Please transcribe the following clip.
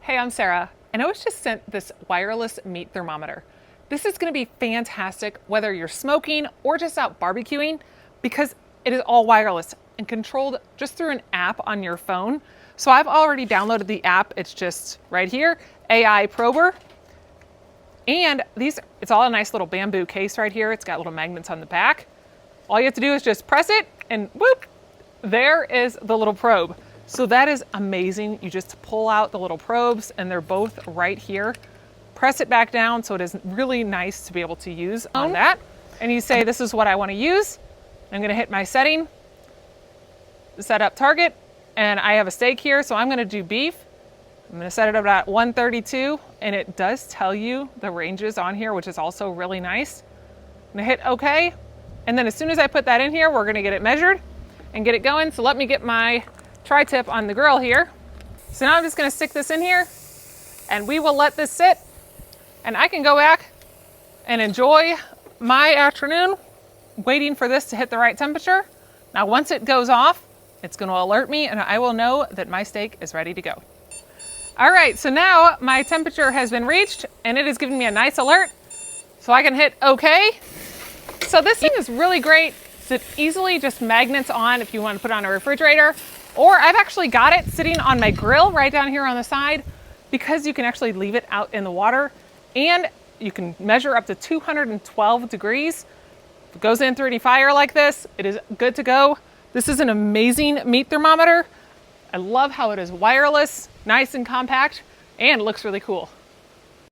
Hey, I'm Sarah, and I was just sent this wireless meat thermometer. This is going to be fantastic whether you're smoking or just out barbecuing because it is all wireless and controlled just through an app on your phone. So I've already downloaded the app. It's just right here, AI Prober. And it's all a nice little bamboo case right here. It's got little magnets on the back. All you have to do is just press it and whoop, there is the little probe. So that is amazing. You just pull out the little probes and they're both right here. Press it back down, so it is really nice to be able to use on that. And you say, this is what I want to use. I'm going to hit my setting, set up target, and I have a steak here, so I'm going to do beef. I'm going to set it up at 132, and it does tell you the ranges on here, which is also really nice. I'm going to hit OK, and then as soon as I put that in here, we're going to get it measured and get it going. So let me get my tri-tip on the grill here. So now I'm just going to stick this in here, and we will let this sit, and I can go back and enjoy my afternoon waiting for this to hit the right temperature. Now once it goes off, it's going to alert me and I will know that my steak is ready to go. All right, so now my temperature has been reached and it is giving me a nice alert, so I can hit OK. So this thing is really great. It easily just magnets on if you want to put it on a refrigerator, or I've actually got it sitting on my grill right down here on the side because you can actually leave it out in the water and you can measure up to 212 degrees. If it goes in through any fire like this, it is good to go. This is an amazing meat thermometer. I love how it is wireless, nice and compact, and looks really cool.